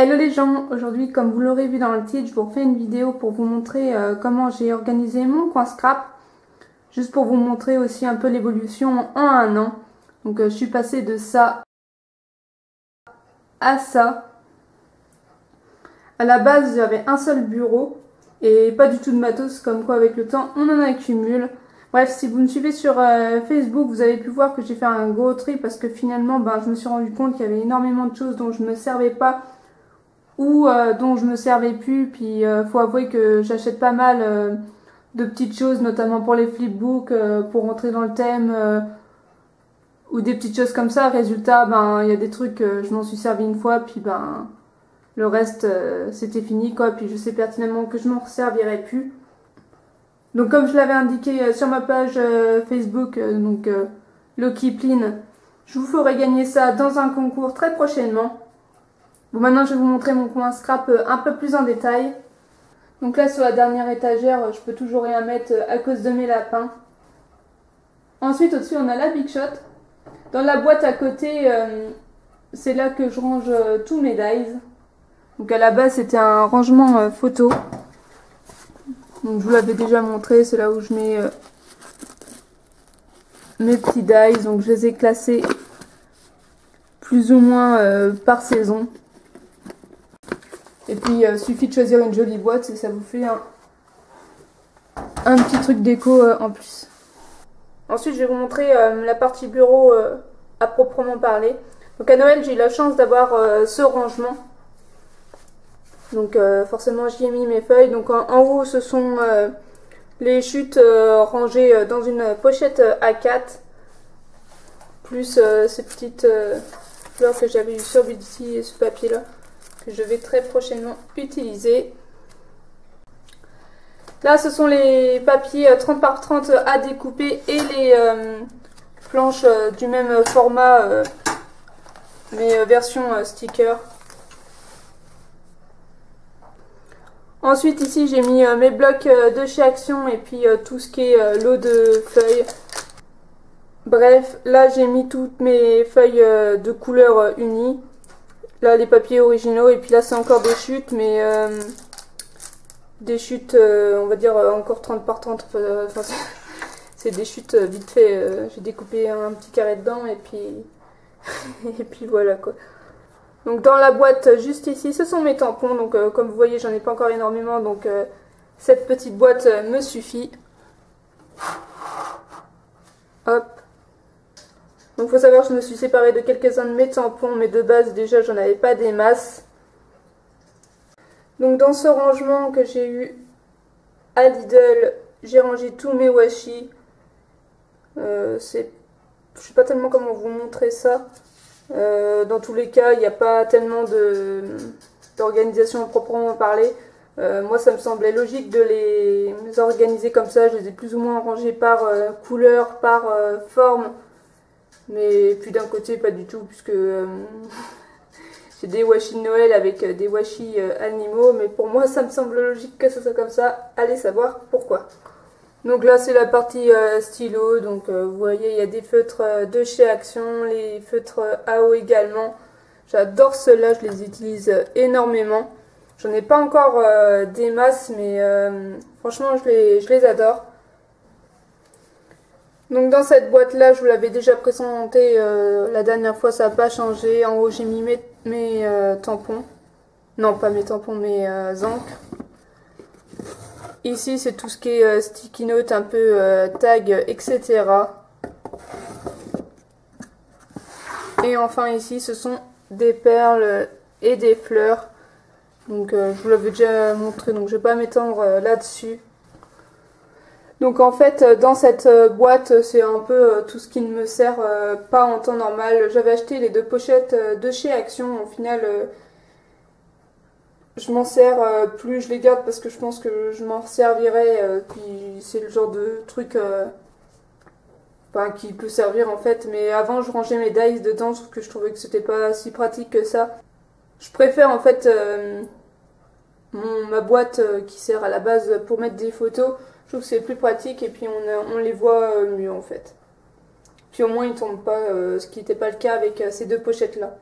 Hello les gens, aujourd'hui comme vous l'aurez vu dans le titre, je vous refais une vidéo pour vous montrer comment j'ai organisé mon coin scrap. Juste pour vous montrer aussi un peu l'évolution en un an. Donc je suis passée de ça à ça. À la base j'avais un seul bureau et pas du tout de matos, comme quoi avec le temps on en accumule. Bref, si vous me suivez sur Facebook, vous avez pu voir que j'ai fait un gros tri parce que finalement je me suis rendu compte qu'il y avait énormément de choses dont je ne me servais pas ou dont je me servais plus. Puis faut avouer que j'achète pas mal de petites choses, notamment pour les flipbooks, pour rentrer dans le thème, ou des petites choses comme ça. Résultat, il y a des trucs, je m'en suis servi une fois, puis le reste c'était fini quoi. Puis je sais pertinemment que je m'en servirai plus. Donc comme je l'avais indiqué sur ma page Facebook, Loki Plin, je vous ferai gagner ça dans un concours très prochainement. Bon, maintenant je vais vous montrer mon coin scrap un peu plus en détail. Donc là sur la dernière étagère, je peux toujours rien mettre à cause de mes lapins. Ensuite au-dessus on a la Big Shot. Dans la boîte à côté, c'est là que je range tous mes dies. Donc à la base c'était un rangement photo. Donc je vous l'avais déjà montré, c'est là où je mets mes petits dies. Donc je les ai classés plus ou moins par saison. Et puis suffit de choisir une jolie boîte et ça vous fait un petit truc déco en plus. Ensuite je vais vous montrer la partie bureau à proprement parler. Donc à Noël j'ai eu la chance d'avoir ce rangement. Donc forcément j'y ai mis mes feuilles. Donc en haut ce sont les chutes rangées dans une pochette A4. Plus ces petites fleurs que j'avais eu sur Bidsy et ce papier là. Que je vais très prochainement utiliser. Là ce sont les papiers 30 par 30 à découper et les planches du même format mais version sticker. Ensuite ici j'ai mis mes blocs de chez Action et puis tout ce qui est lot de feuilles. Bref, là j'ai mis toutes mes feuilles de couleur unie. Là les papiers originaux et puis là c'est encore des chutes mais des chutes on va dire encore 30 par 30. Enfin, c'est des chutes vite fait. J'ai découpé un petit carré dedans et puis et puis voilà quoi. Donc dans la boîte juste ici ce sont mes tampons. Donc comme vous voyez j'en ai pas encore énormément. Donc cette petite boîte me suffit. Hop. Donc il faut savoir que je me suis séparée de quelques-uns de mes tampons, mais de base déjà j'en avais pas des masses. Donc dans ce rangement que j'ai eu à Lidl, j'ai rangé tous mes washi. Je sais pas tellement comment vous montrer ça. Dans tous les cas, il n'y a pas tellement d'organisation proprement parler. Moi ça me semblait logique de les organiser comme ça. Je les ai plus ou moins rangés par couleur, par forme. Mais puis d'un côté pas du tout puisque j'ai des washi de Noël avec des washi animaux. Mais pour moi ça me semble logique que ce soit comme ça. Allez savoir pourquoi. Donc là c'est la partie stylo. Donc vous voyez il y a des feutres de chez Action. Les feutres AO également. J'adore ceux-là, je les utilise énormément. J'en ai pas encore des masses mais franchement je les adore. Donc dans cette boîte là, je vous l'avais déjà présenté la dernière fois, ça n'a pas changé. En haut j'ai mis mes tampons. Non pas mes tampons, mes encres. Ici c'est tout ce qui est sticky note, un peu tag, etc. Et enfin ici ce sont des perles et des fleurs. Donc je vous l'avais déjà montré, donc je ne vais pas m'étendre là-dessus. Donc en fait dans cette boîte c'est un peu tout ce qui ne me sert pas en temps normal. J'avais acheté les deux pochettes de chez Action. Au final je m'en sers plus, je les garde parce que je pense que je m'en servirai. Puis c'est le genre de truc qui peut servir en fait. Mais avant je rangeais mes dies dedans sauf que je trouvais que c'était pas si pratique que ça. Je préfère en fait ma boîte qui sert à la base pour mettre des photos. Je trouve que c'est plus pratique et puis on les voit mieux en fait. Puis au moins ils tombent pas, ce qui n'était pas le cas avec ces deux pochettes là.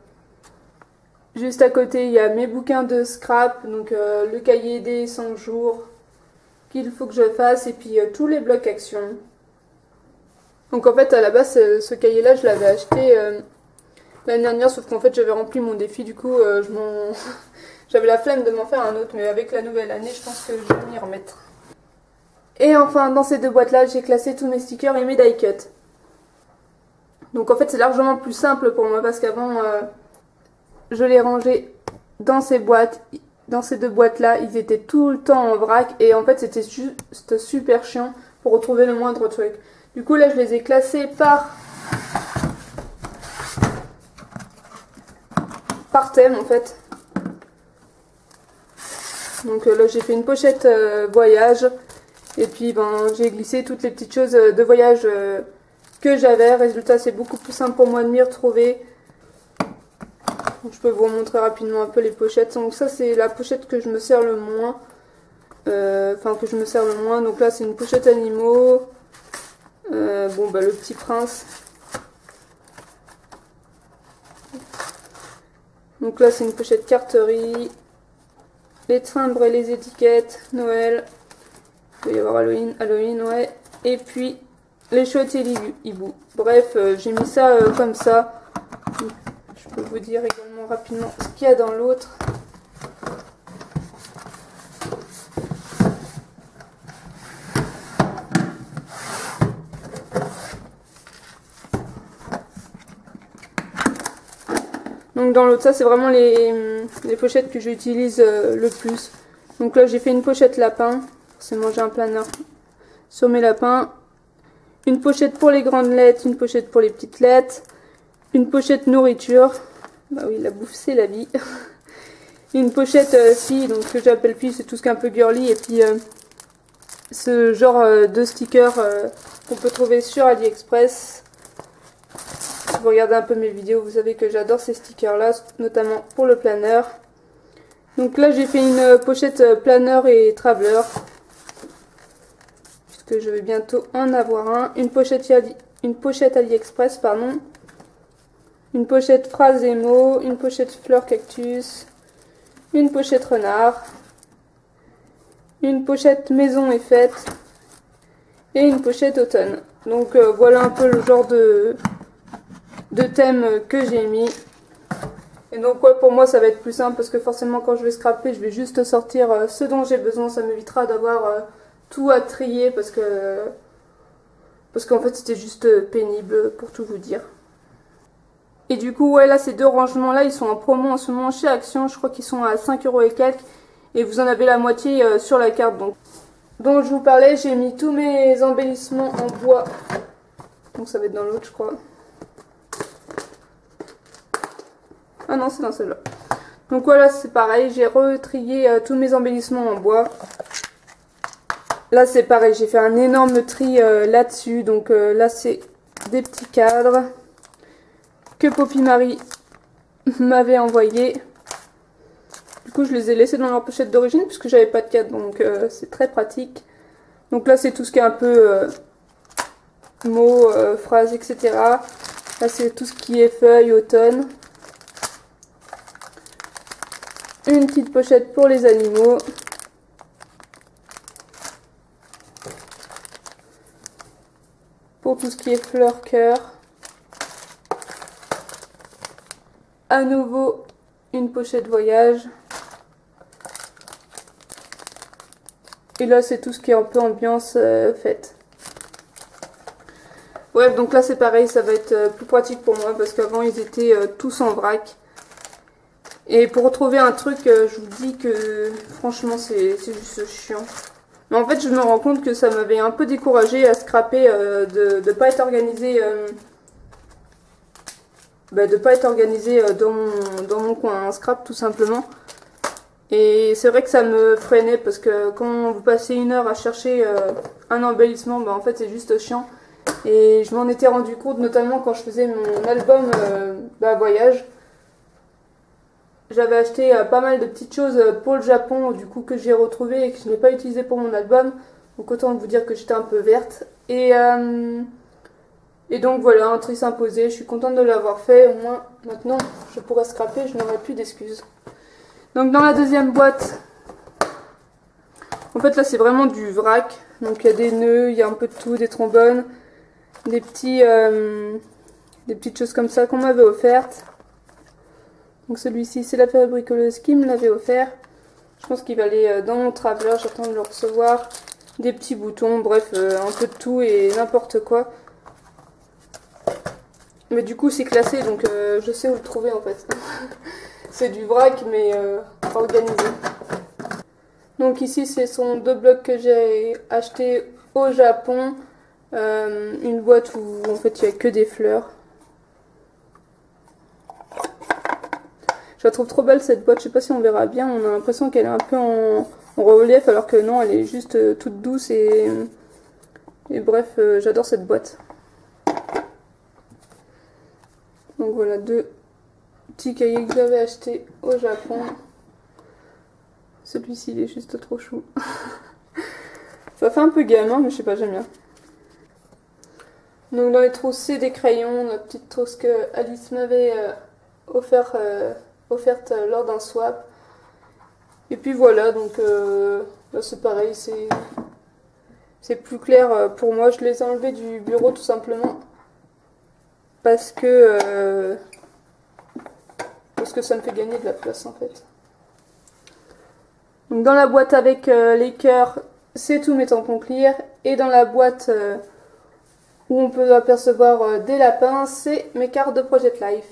Juste à côté, il y a mes bouquins de scrap, donc le cahier des 100 jours qu'il faut que je fasse, et puis tous les blocs actions. Donc en fait, à la base, ce cahier-là, je l'avais acheté l'année dernière, sauf qu'en fait, j'avais rempli mon défi, du coup, j'avais la flemme de m'en faire un autre, mais avec la nouvelle année, je pense que je vais m'y remettre. Et enfin, dans ces deux boîtes-là, j'ai classé tous mes stickers et mes die cuts. Donc en fait, c'est largement plus simple pour moi, parce qu'avant... je les rangeais dans ces boîtes, dans ces deux boîtes-là, ils étaient tout le temps en vrac et en fait c'était juste super chiant pour retrouver le moindre truc. Du coup là je les ai classés par thème en fait. Donc là j'ai fait une pochette voyage et puis ben j'ai glissé toutes les petites choses de voyage que j'avais. Résultat, c'est beaucoup plus simple pour moi de m'y retrouver. Je peux vous montrer rapidement un peu les pochettes. Donc ça c'est la pochette que je me sers le moins. Donc là c'est une pochette animaux. Bon bah le petit prince. Donc là c'est une pochette carterie. Les timbres et les étiquettes. Noël. Il va y avoir Halloween ouais. Et puis les chouettes et les hiboux. Bref, j'ai mis ça comme ça. Je peux vous dire également rapidement ce qu'il y a dans l'autre. Donc dans l'autre, ça c'est vraiment les pochettes que j'utilise le plus. Donc là j'ai fait une pochette lapin. Forcément j'ai un planeur sur mes lapins. Une pochette pour les grandes lettres, une pochette pour les petites lettres. Une pochette nourriture. Bah oui, la bouffe c'est la vie. Une pochette fille, donc ce que j'appelle fille, c'est tout ce qui est un peu girly. Et puis ce genre de stickers qu'on peut trouver sur AliExpress. Si vous regardez un peu mes vidéos, vous savez que j'adore ces stickers là, notamment pour le planeur. Donc là j'ai fait une pochette planeur et traveler. Puisque je vais bientôt en avoir un. Une pochette AliExpress, pardon. Une pochette phrases et mots, une pochette fleurs cactus, une pochette renard, une pochette maison et fête et une pochette automne. Donc voilà un peu le genre de thème que j'ai mis. Et donc ouais, pour moi ça va être plus simple parce que forcément quand je vais scraper, je vais juste sortir ce dont j'ai besoin. Ça m'évitera d'avoir tout à trier parce qu'en fait c'était juste pénible pour tout vous dire. Et du coup, ouais, là, ces deux rangements-là, ils sont en promo en ce moment chez Action. Je crois qu'ils sont à 5 € et quelques. Et vous en avez la moitié sur la carte. Donc je vous parlais, j'ai mis tous mes embellissements en bois. Donc ça va être dans l'autre, je crois. Ah non, c'est dans celle-là. Donc voilà, c'est pareil. J'ai retrié tous mes embellissements en bois. Là, c'est pareil. J'ai fait un énorme tri là-dessus. Donc là, c'est des petits cadres que Poppy Marie m'avait envoyé. Du coup je les ai laissés dans leur pochette d'origine puisque j'avais pas de cadre, donc c'est très pratique. Donc là c'est tout ce qui est un peu mots, phrases, etc. Là c'est tout ce qui est feuilles, automne. Une petite pochette pour les animaux. Pour tout ce qui est fleurs, cœur. À nouveau une pochette voyage. Et là c'est tout ce qui est un peu ambiance fête. Ouais, donc là c'est pareil, ça va être plus pratique pour moi parce qu'avant ils étaient tous en vrac. Et pour retrouver un truc, je vous dis que franchement c'est juste chiant. Mais en fait je me rends compte que ça m'avait un peu découragée à scraper de pas être organisée. De pas être organisé dans mon coin, un scrap tout simplement. Et c'est vrai que ça me freinait parce que quand vous passez 1 heure à chercher un embellissement, en fait c'est juste chiant. Et je m'en étais rendu compte notamment quand je faisais mon album voyage. J'avais acheté pas mal de petites choses pour le Japon du coup que j'ai retrouvé et que je n'ai pas utilisé pour mon album. Donc autant vous dire que j'étais un peu verte. Et Et donc voilà, un tri s'imposait, je suis contente de l'avoir fait, au moins maintenant je pourrais scraper, je n'aurai plus d'excuses. Donc dans la deuxième boîte, en fait là c'est vraiment du vrac, donc il y a des nœuds, il y a un peu de tout, des trombones, des petites choses comme ça qu'on m'avait offertes. Donc celui-ci c'est la fabricoleuse qui me l'avait offert, je pense qu'il va aller dans mon traveler, j'attends de le recevoir, des petits boutons, bref un peu de tout et n'importe quoi. Mais du coup c'est classé donc je sais où le trouver en fait. C'est du vrac mais organisé. Donc ici ce sont 2 blocs que j'ai achetés au Japon. Une boîte où en fait il n'y a que des fleurs. Je la trouve trop belle cette boîte, je sais pas si on verra bien, on a l'impression qu'elle est un peu en relief alors que non, elle est juste toute douce et bref, j'adore cette boîte. Donc voilà, 2 petits cahiers que j'avais achetés au Japon. Celui-ci il est juste trop chou. Ça fait un peu gamin mais je sais pas, j'aime bien. Donc dans les trousses c'est des crayons, la petite trousse que Alice m'avait offerte lors d'un swap. Et puis voilà, donc là c'est pareil, c'est plus clair pour moi. Je les ai enlevés du bureau tout simplement parce que ça me fait gagner de la place en fait. Donc dans la boîte avec les cœurs, c'est tous mes tampons clear. Et dans la boîte où on peut apercevoir des lapins, c'est mes cartes de Project Life.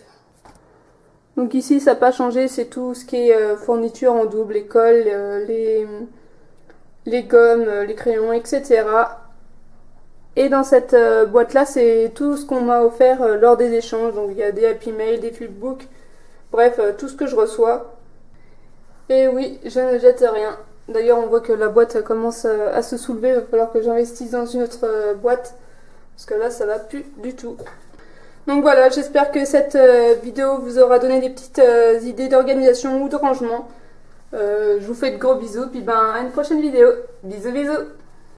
Donc ici ça n'a pas changé, c'est tout ce qui est fourniture en double, les cols, les gommes, les crayons, etc. Et dans cette boîte là c'est tout ce qu'on m'a offert lors des échanges. Donc il y a des Happy Mail, des flipbooks, bref tout ce que je reçois. Et oui, je ne jette rien. D'ailleurs on voit que la boîte commence à se soulever, il va falloir que j'investisse dans une autre boîte. Parce que là ça va plus du tout. Donc voilà, j'espère que cette vidéo vous aura donné des petites idées d'organisation ou de rangement. Je vous fais de gros bisous, puis ben à une prochaine vidéo. Bisous bisous.